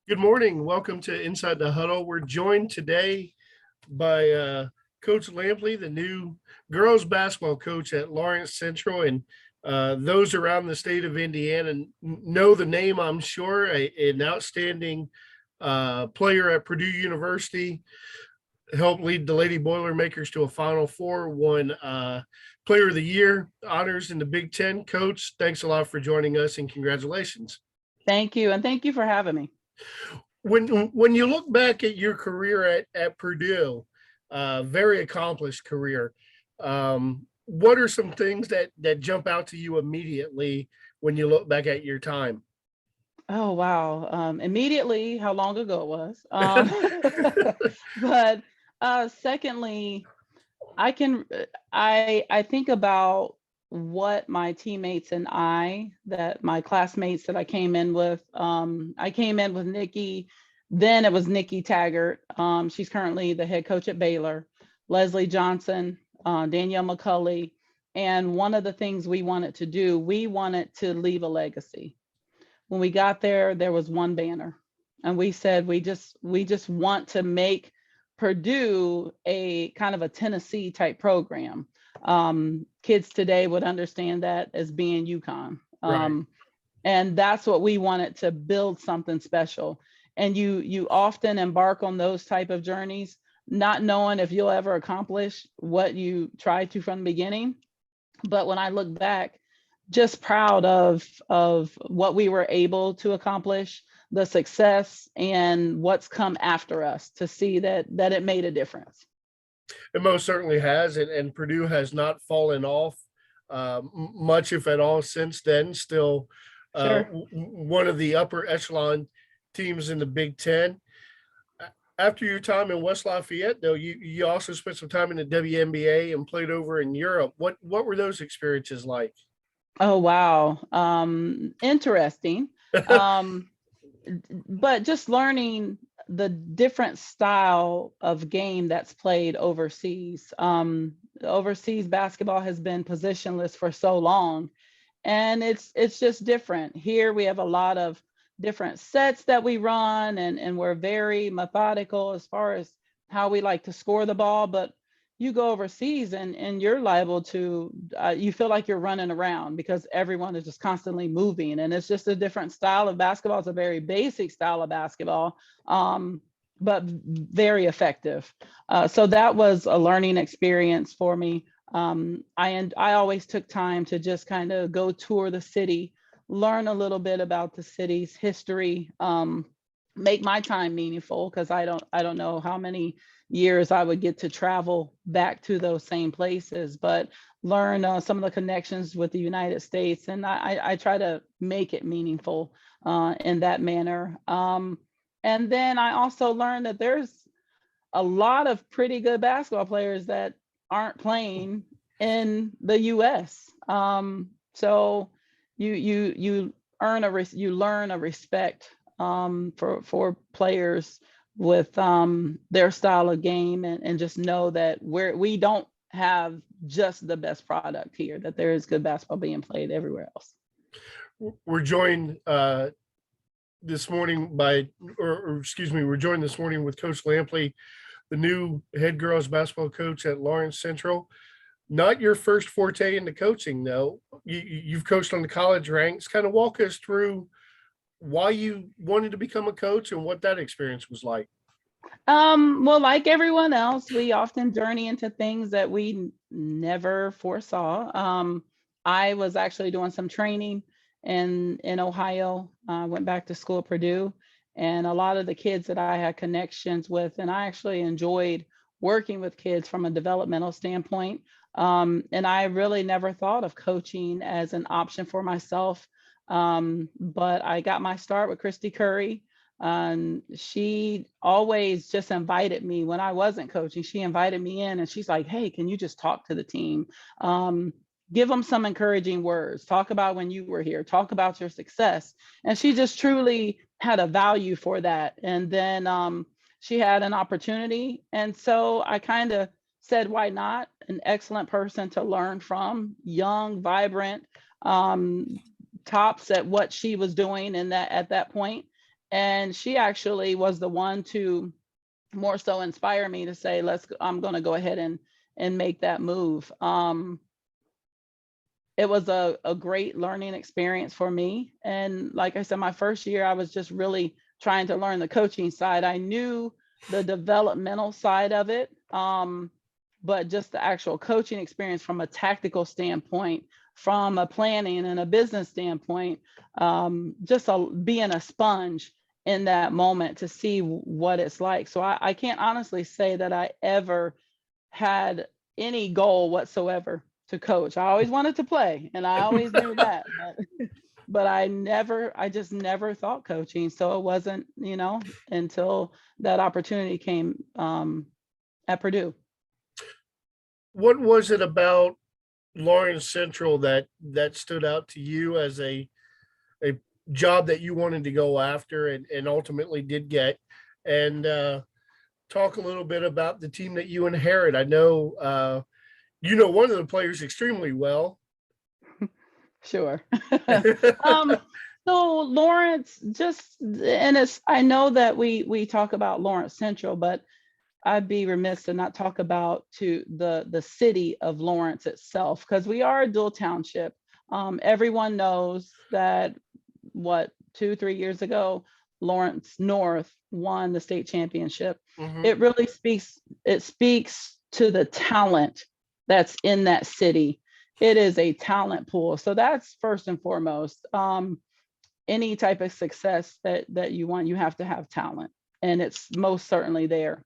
Good morning. Welcome to Inside the Huddle. We're joined today by Coach Lampley, the new girls basketball coach at Lawrence Central. And those around the state of Indiana know the name, I'm sure, an outstanding player at Purdue University, helped lead the Lady Boilermakers to a Final Four, won Player of the Year honors in the Big Ten. Coach, thanks a lot for joining us and congratulations. Thank you. And thank you for having me. When you look back at your career at Purdue, very accomplished career, what are some things that jump out to you immediately when you look back at your time? Oh, wow. Immediately, how long ago it was. But secondly, I think about what my teammates and that my classmates that I came in with. I came in with Nikki. Then it was Nikki Taggart. She's currently the head coach at Baylor. Leslie Johnson, Danielle McCulley. And one of the things we wanted to do, we wanted to leave a legacy. When we got there, there was one banner. And we said, we just want to make Purdue a kind of a Tennessee type program. Kids today would understand that as being UConn. Right. And that's what we wanted, to build something special. And you often embark on those type of journeys, not knowing if you'll ever accomplish what you tried to from the beginning. But when I look back, just proud of what we were able to accomplish, the success, and what's come after us, to see that it made a difference. It most certainly has, and Purdue has not fallen off much, if at all, since then. Still, Sure. one of the upper echelon teams in the Big Ten. After your time in West Lafayette, though, you also spent some time in the WNBA and played over in Europe. What were those experiences like? Oh, wow. Interesting. Um, but just learning the different style of game that's played overseas. Overseas basketball has been positionless for so long, and it's just different. Here we have a lot of different sets that we run, and we're very methodical as far as how we like to score the ball. But you go overseas, and you're liable to, you feel like you're running around because everyone is just constantly moving, and it's just a different style of basketball. It's a very basic style of basketball, but very effective. So that was a learning experience for me. I always took time to just kind of go tour the city, learn a little bit about the city's history, make my time meaningful, because I don't know how many years I would get to travel back to those same places, but learn some of the connections with the United States, and I try to make it meaningful in that manner. And then I also learned that there's a lot of pretty good basketball players that aren't playing in the U.S. So you you learn a respect for players with their style of game, and just know that we don't have just the best product here, that there is good basketball being played everywhere else. We're joined this morning we're joined this morning with Coach Lampley, the new head girls basketball coach at Lawrence Central. Not your first forte into coaching, though. You've coached on the college ranks. Kind of walk us through why you wanted to become a coach and what that experience was like. Well, like everyone else, we often journey into things that we never foresaw. I was actually doing some training in Ohio. Went back to school at Purdue, and a lot of the kids that I had connections with, and I actually enjoyed working with kids from a developmental standpoint. And I really never thought of coaching as an option for myself. But I got my start with Christy Curry. She always just invited me when I wasn't coaching. She invited me in, and she's like, "Hey, can you just talk to the team? Give them some encouraging words. Talk about when you were here. Talk about your success." And she just truly had a value for that. And then she had an opportunity, and so I kind of said, "Why not?" An excellent person to learn from, young, vibrant, tops at what she was doing in that at that point. And she actually was the one to more so inspire me to say, I'm going to go ahead and make that move. It was a great learning experience for me. And like I said, my first year, I was just really trying to learn the coaching side. I knew the developmental side of it, but just the actual coaching experience from a tactical standpoint, from a planning and a business standpoint, being a sponge in that moment to see what it's like. So I can't honestly say that I ever had any goal whatsoever to coach. I always wanted to play, and I always knew that, but I just never thought coaching. So it wasn't, until that opportunity came at Purdue. What was it about Lawrence Central that stood out to you as a job that you wanted to go after and ultimately did get? And talk a little bit about the team that you inherit. I know one of the players extremely well. Sure. So Lawrence, I know that we talk about Lawrence Central, but I'd be remiss to not talk about the city of Lawrence itself, because we are a dual township. Everyone knows that 2-3 years ago, Lawrence North won the state championship. Mm-hmm. It really speaks to the talent that's in that city. It is a talent pool. So that's first and foremost. Any type of success that you want, you have to have talent, and it's most certainly there.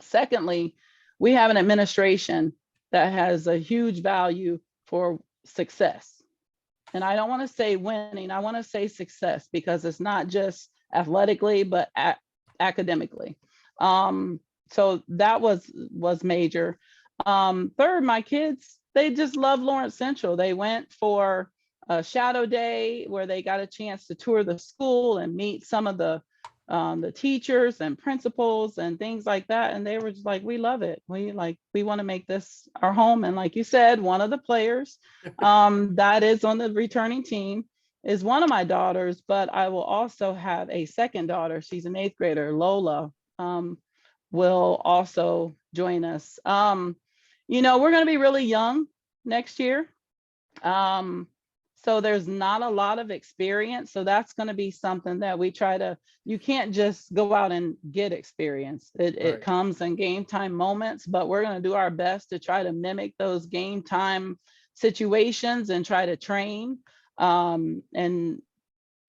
Secondly, we have an administration that has a huge value for success. And I don't want to say winning, I want to say success, because it's not just athletically, but academically. So that was major. Third, my kids, they just love Lawrence Central. They went for a shadow day where they got a chance to tour the school and meet some of the teachers and principals and things like that. And they were just like, we love it. We want to make this our home. And like you said, one of the players that is on the returning team is one of my daughters, but I will also have a second daughter. She's an 8th grader, Lola, will also join us. We're going to be really young next year. So there's not a lot of experience. So that's going to be something that we you can't just go out and get experience. It comes in game time moments, but we're going to do our best to try to mimic those game time situations and try to train. And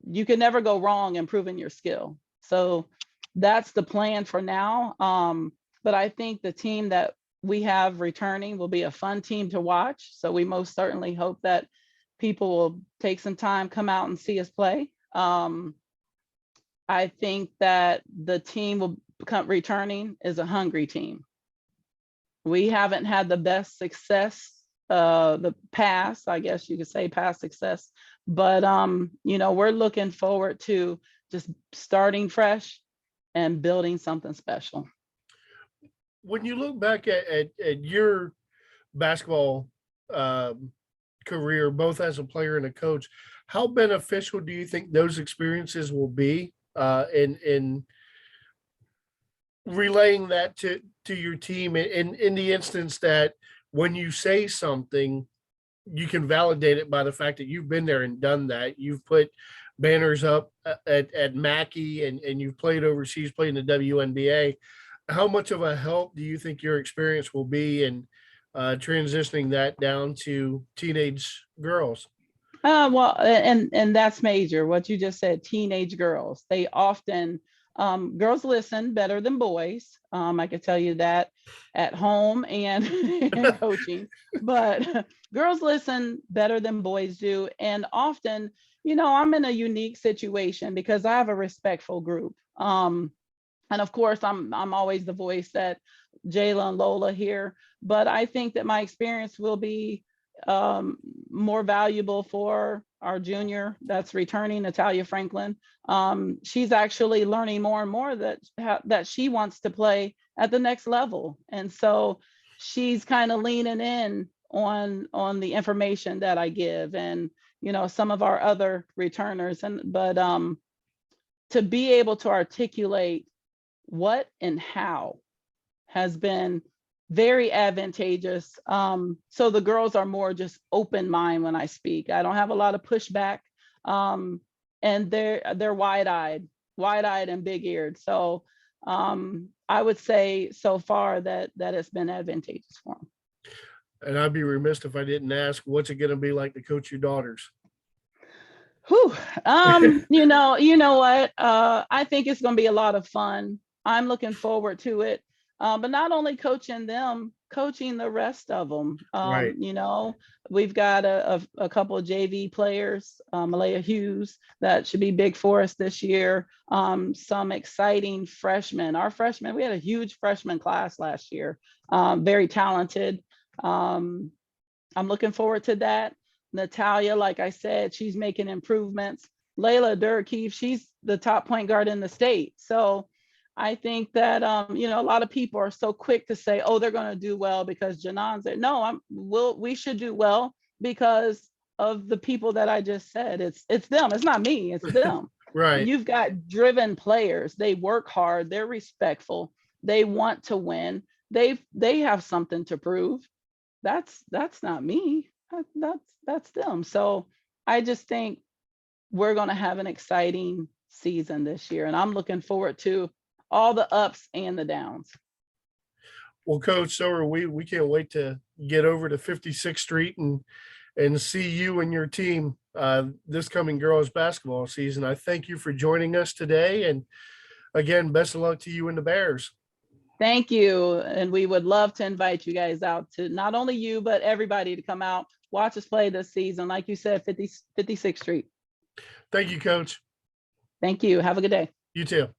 you can never go wrong improving your skill. So that's the plan for now. But I think the team that we have returning will be a fun team to watch. So we most certainly hope that people will take some time, come out and see us play. I think that the team will become returning is a hungry team. We haven't had the best success, the past, I guess you could say past success, but we're looking forward to just starting fresh and building something special. When you look back at your basketball career, both as a player and a coach, how beneficial do you think those experiences will be in relaying that to your team in the instance that when you say something, you can validate it by the fact that you've been there and done that. You've put banners up at Mackey and you've played overseas, played in the WNBA. How much of a help do you think your experience will be in transitioning that down to teenage girls? Well, and that's major. What you just said, teenage girls. They often, girls listen better than boys. I could tell you that at home and in coaching, but girls listen better than boys do. And often, I'm in a unique situation because I have a respectful group. And of course, I'm always the voice that Jayla and Lola hear, but I think that my experience will be more valuable for our junior that's returning, Natalia Franklin. She's actually learning more and more that she wants to play at the next level. And so she's kind of leaning in on the information that I give, and some of our other returners. But to be able to articulate what and how has been very advantageous. So the girls are more just open mind when I speak. I don't have a lot of pushback, and they're wide-eyed and big-eared. So I would say so far that it's been advantageous for them. And I'd be remiss if I didn't ask, what's it going to be like to coach your daughters? Whew. You know what? I think it's going to be a lot of fun. I'm looking forward to it. But not only coaching them, coaching the rest of them. Right. You know, we've got a couple of JV players, Malaya Hughes, that should be big for us this year. Some exciting freshmen. Our freshmen, we had a huge freshman class last year. Very talented. I'm looking forward to that. Natalia, like I said, she's making improvements. Layla Durkeef, she's the top point guard in the state. So I think that you know, a lot of people are so quick to say, oh, they're going to do well because Jannon's there. No, we should do well because of the people that I just said. It's them. It's not me. It's them. Right. You've got driven players. They work hard. They're respectful. They want to win. They have something to prove. That's not me. That's them. So I just think we're going to have an exciting season this year, and I'm looking forward to all the ups and the downs. Well, Coach, so are we. We can't wait to get over to 56th Street and see you and your team this coming girls basketball season. I thank you for joining us today, and again, best of luck to you and the Bears. Thank you, and we would love to invite you guys out, to not only you but everybody, to come out, watch us play this season. Like you said, 56th Street. Thank you, Coach. Thank you. Have a good day. You too.